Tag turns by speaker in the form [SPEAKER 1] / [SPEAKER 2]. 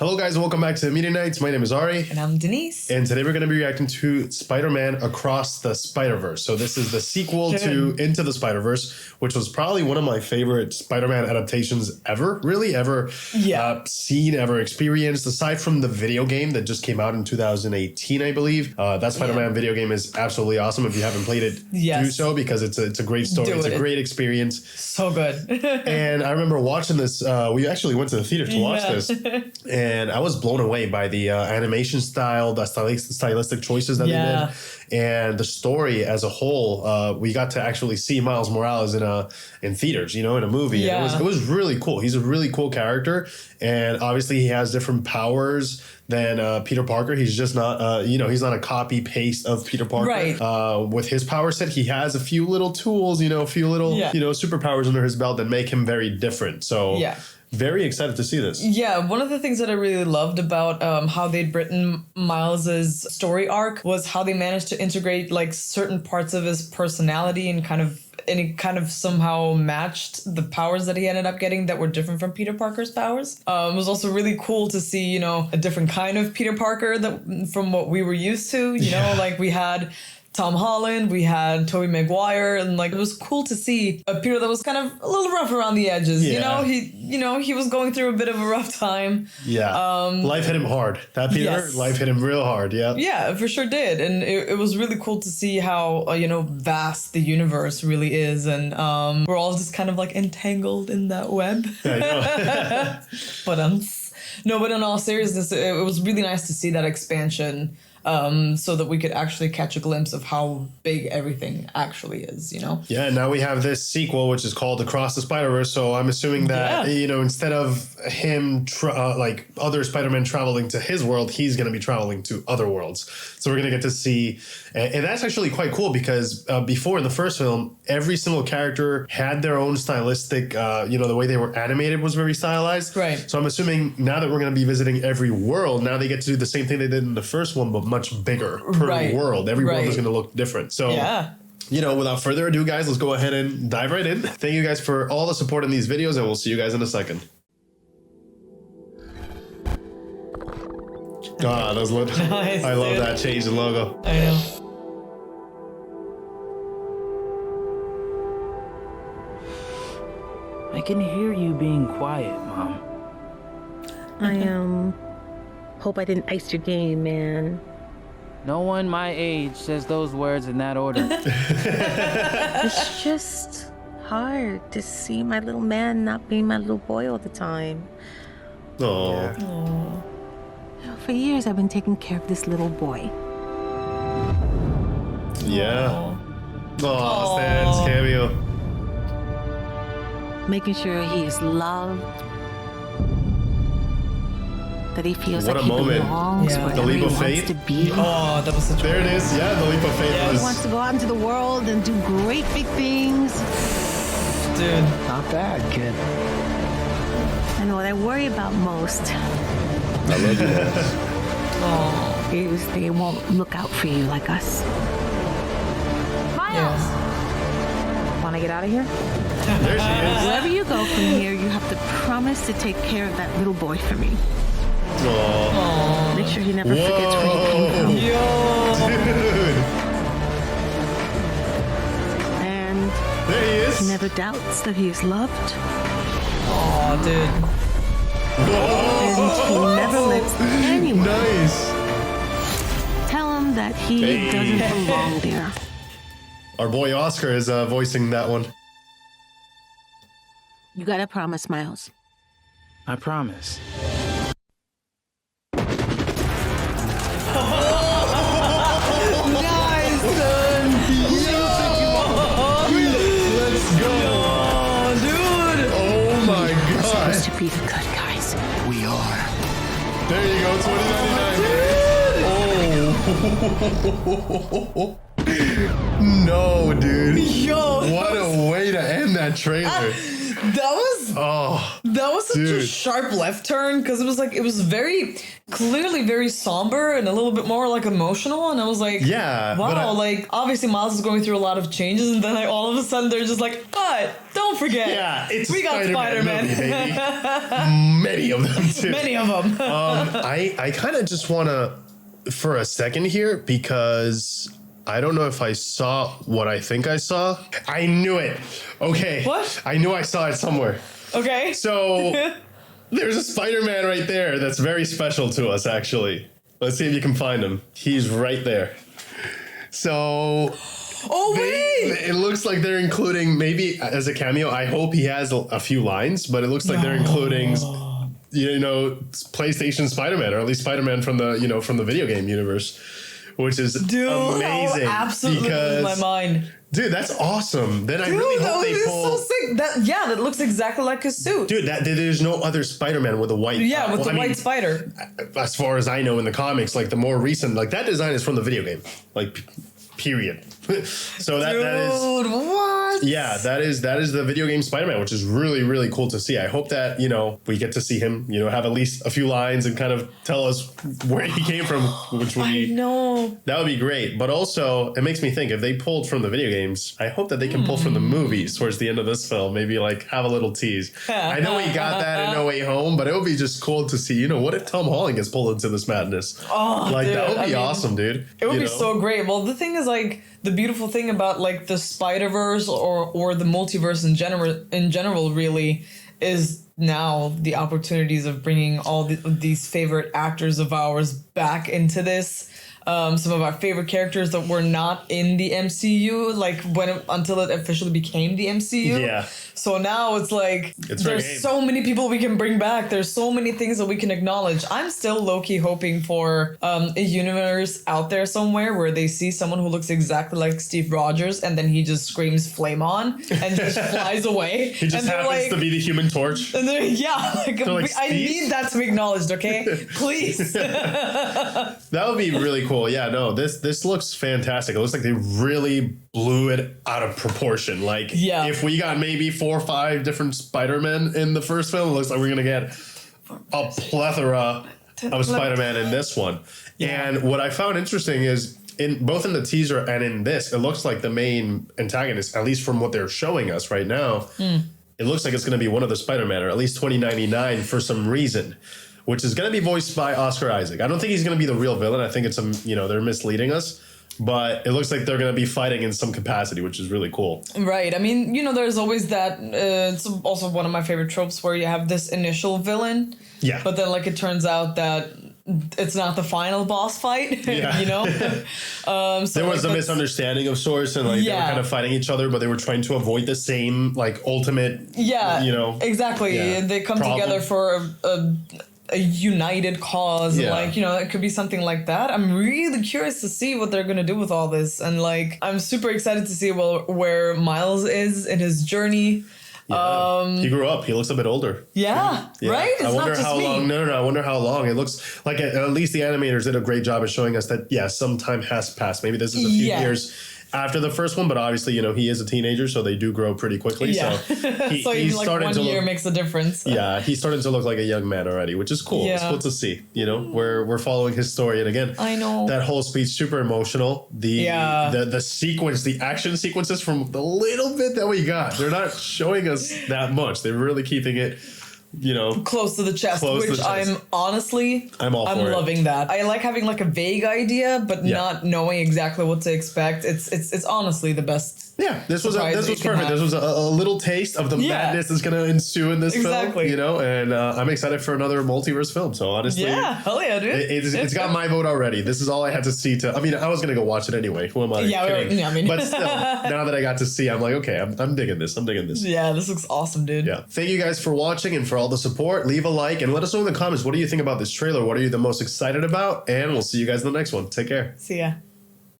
[SPEAKER 1] Hello guys, welcome back to Media Nights. My name is Ari.
[SPEAKER 2] And I'm Denise.
[SPEAKER 1] And today we're going to be reacting to Spider-Man Across the Spider-Verse. So this is the sequel to Into the Spider-Verse, which was probably one of my favorite Spider-Man adaptations ever, really ever seen, ever experienced, aside from the video game that just came out in 2018, I believe. That Spider-Man video game is absolutely awesome. If you haven't played it, do so, because it's a great story. It's a great experience.
[SPEAKER 2] So good.
[SPEAKER 1] And I remember watching this. We actually went to the theater to watch this. And I was blown away by the animation style, the stylistic choices that they did, and the story as a whole. We got to actually see Miles Morales in theaters, in a movie. Yeah. And it was really cool. He's a really cool character, and obviously he has different powers than Peter Parker. He's just not, he's not a copy paste of Peter Parker. Right. With his power set, he has a few little tools, a few little, superpowers under his belt that make him very different. So very excited to see this. Yeah,
[SPEAKER 2] one of the things that I really loved about how they'd written Miles's story arc was how they managed to integrate like certain parts of his personality and it kind of somehow matched the powers that he ended up getting that were different from Peter Parker's powers. It was also really cool to see, a different kind of Peter Parker from what we were used to. Like we had Tom Holland, we had Tobey Maguire, and it was cool to see a Peter that was kind of a little rough around the edges. He was going through a bit of a rough time.
[SPEAKER 1] Life hit him hard. That Peter, life hit him real hard.
[SPEAKER 2] Yeah, for sure did. And it was really cool to see how vast the universe really is, and we're all just kind of entangled in that web. I know. But in all seriousness, it was really nice to see that expansion. So that we could actually catch a glimpse of how big everything actually is,
[SPEAKER 1] Yeah, now we have this sequel, which is called Across the Spider-Verse. So I'm assuming that, instead of him, other Spider-Man traveling to his world, he's going to be traveling to other worlds. So we're going to get to see, and that's actually quite cool because before in the first film, every single character had their own stylistic, the way they were animated was very stylized.
[SPEAKER 2] Right.
[SPEAKER 1] So I'm assuming now that we're going to be visiting every world, now they get to do the same thing they did in the first one, but much bigger per world. Every world is going to look different. So, without further ado, guys, let's go ahead and dive right in. Thank you guys for all the support in these videos, and we'll see you guys in a second. God, that's nice, I love that change in logo.
[SPEAKER 2] I know.
[SPEAKER 3] I can hear you being quiet, Mom.
[SPEAKER 4] I hope I didn't ice your game, man.
[SPEAKER 3] No one my age says those words in that order.
[SPEAKER 4] It's just hard to see my little man not being my little boy all the time.
[SPEAKER 1] Oh.
[SPEAKER 4] For years, I've been taking care of this little boy.
[SPEAKER 1] Yeah. Oh, Stan's cameo.
[SPEAKER 4] Making sure he is loved. That he feels like he belongs wherever he wants to be.
[SPEAKER 2] Oh, that was such
[SPEAKER 1] There it is. Yeah, the leap of faith.
[SPEAKER 4] He wants to go out into the world and do great big things.
[SPEAKER 2] Dude.
[SPEAKER 3] Not bad, kid.
[SPEAKER 4] I know what I worry about most.
[SPEAKER 1] I love you guys.
[SPEAKER 4] Is they won't look out for you like us. Miles! Want to get out of here?
[SPEAKER 1] There she is.
[SPEAKER 4] Wherever you go from here, you have to promise to take care of that little boy for me.
[SPEAKER 1] Aww.
[SPEAKER 4] Make sure he never forgets where he came from.
[SPEAKER 1] Dude.
[SPEAKER 4] And
[SPEAKER 1] there he is.
[SPEAKER 4] He never doubts that he is loved.
[SPEAKER 2] Oh, dude.
[SPEAKER 4] And he never lets anyone tell him that he doesn't belong there.
[SPEAKER 1] Our boy Oscar is voicing that one.
[SPEAKER 4] You gotta promise, Miles.
[SPEAKER 3] I promise.
[SPEAKER 2] Nice, son!
[SPEAKER 1] Let's go!
[SPEAKER 2] Dude!
[SPEAKER 1] Oh my God!
[SPEAKER 4] We're supposed to be the good guys.
[SPEAKER 3] We are.
[SPEAKER 1] There you go, 2099. Oh! No, dude.
[SPEAKER 2] Yo!
[SPEAKER 1] What a way to end that trailer.
[SPEAKER 2] That was such
[SPEAKER 1] dude.
[SPEAKER 2] a sharp left turn because it was very clearly very somber and a little bit more like emotional, and I was like,
[SPEAKER 1] Yeah,
[SPEAKER 2] wow, like obviously Miles is going through a lot of changes, and then like all of a sudden they're just like, but don't forget,
[SPEAKER 1] we
[SPEAKER 2] got Spider-Man.
[SPEAKER 1] movie, baby. Many of them too.
[SPEAKER 2] Many of them.
[SPEAKER 1] I kind of just want to, for a second here, because I don't know if I saw what I think I saw. I knew it. Okay.
[SPEAKER 2] What?
[SPEAKER 1] I knew I saw it somewhere.
[SPEAKER 2] Okay.
[SPEAKER 1] So there's a Spider-Man right there that's very special to us, actually. Let's see if you can find him. He's right there. So...
[SPEAKER 2] Oh, wait!
[SPEAKER 1] It looks like they're including, maybe as a cameo, I hope he has a few lines, but it looks like they're including, PlayStation Spider-Man, or at least Spider-Man from the, from the video game universe, which is amazing.
[SPEAKER 2] That absolutely blew my mind.
[SPEAKER 1] Dude, that's awesome. Then I really hope they pull...
[SPEAKER 2] so sick. That looks exactly like his suit.
[SPEAKER 1] Dude, there's no other Spider-Man with a white...
[SPEAKER 2] Yeah, with the white spider.
[SPEAKER 1] As far as I know in the comics, like the more recent, like that design is from the video game. Like, period. So that is...
[SPEAKER 2] what?
[SPEAKER 1] Yeah, that is the video game Spider-Man, which is really, really cool to see. I hope that, we get to see him, have at least a few lines and kind of tell us where he came from, which would be...
[SPEAKER 2] I know.
[SPEAKER 1] That would be great. But also, it makes me think, if they pulled from the video games, I hope that they can pull from the movies towards the end of this film. Maybe, like, have a little tease. I know we got that in No Way Home, but it would be just cool to see, what if Tom Holland gets pulled into this madness?
[SPEAKER 2] Oh,
[SPEAKER 1] like,
[SPEAKER 2] dude,
[SPEAKER 1] that would be awesome, dude.
[SPEAKER 2] It would be so great. Well, the thing is, like, the beautiful thing about like the Spider-Verse or the multiverse in general really is now the opportunities of bringing all these favorite actors of ours back into this. Some of our favorite characters that were not in the MCU, like until it officially became the MCU.
[SPEAKER 1] Yeah.
[SPEAKER 2] So now it's like there's so many people we can bring back. There's so many things that we can acknowledge. I'm still low-key hoping for a universe out there somewhere where they see someone who looks exactly like Steve Rogers and then he just screams "Flame on" and just flies away.
[SPEAKER 1] He just happens to be the Human Torch.
[SPEAKER 2] And I need that to be acknowledged, okay? Please.
[SPEAKER 1] That would be really cool. Yeah, no, this looks fantastic. It looks like they really blew it out of proportion. Like, if we got maybe 4 or 5 different Spider-Men in the first film, it looks like we're gonna get a plethora of Spider-Man in this one. Yeah. And what I found interesting is both in the teaser and in this, it looks like the main antagonist, at least from what they're showing us right now, it looks like it's gonna be one of the Spider-Man, or at least 2099 for some reason, which is going to be voiced by Oscar Isaac. I don't think he's going to be the real villain. I think it's they're misleading us, but it looks like they're going to be fighting in some capacity, which is really cool.
[SPEAKER 2] Right. I mean, there's always that. It's also one of my favorite tropes where you have this initial villain.
[SPEAKER 1] Yeah.
[SPEAKER 2] But then, it turns out that it's not the final boss fight.
[SPEAKER 1] Yeah.
[SPEAKER 2] So
[SPEAKER 1] there was a misunderstanding of sorts, and they were kind of fighting each other, but they were trying to avoid the same ultimate.
[SPEAKER 2] Yeah. Exactly.
[SPEAKER 1] Yeah,
[SPEAKER 2] they come together for a united cause.
[SPEAKER 1] Yeah.
[SPEAKER 2] It could be something like that. I'm really curious to see what they're gonna do with all this, and I'm super excited to see where Miles is in his journey.
[SPEAKER 1] Yeah. He grew up. He looks a bit older.
[SPEAKER 2] Yeah. Right? It's
[SPEAKER 1] I wonder
[SPEAKER 2] not just
[SPEAKER 1] how
[SPEAKER 2] me.
[SPEAKER 1] long. No. I wonder how long. It looks like at least the animators did a great job of showing us that, some time has passed. Maybe this is a few years after the first one, but obviously, he is a teenager, so they do grow pretty quickly. Yeah. So
[SPEAKER 2] he's starting 1 year makes a difference.
[SPEAKER 1] Yeah, he's starting to look like a young man already, which is cool. Yeah. It's cool to see. We're following his story, and again,
[SPEAKER 2] I know
[SPEAKER 1] that whole speech super emotional. The sequence, the action sequences from the little bit that we got, they're not showing us that much. They're really keeping it.
[SPEAKER 2] Close to the chest, which I'm loving that. I like having a vague idea, but not knowing exactly what to expect. It's honestly the best.
[SPEAKER 1] Yeah, this was perfect. This was a little taste of the madness that's going to ensue in this film. And I'm excited for another multiverse film. So honestly,
[SPEAKER 2] hell yeah, dude.
[SPEAKER 1] It's got my vote already. This is all I had to see I was going to go watch it anyway. Who am I kidding? But still, now that I got to see, I'm like, okay, I'm digging this.
[SPEAKER 2] Yeah, this looks awesome, dude.
[SPEAKER 1] Yeah. Thank you guys for watching and for all the support. Leave a like and let us know in the comments, what do you think about this trailer? What are you the most excited about? And we'll see you guys in the next one. Take care.
[SPEAKER 2] See ya.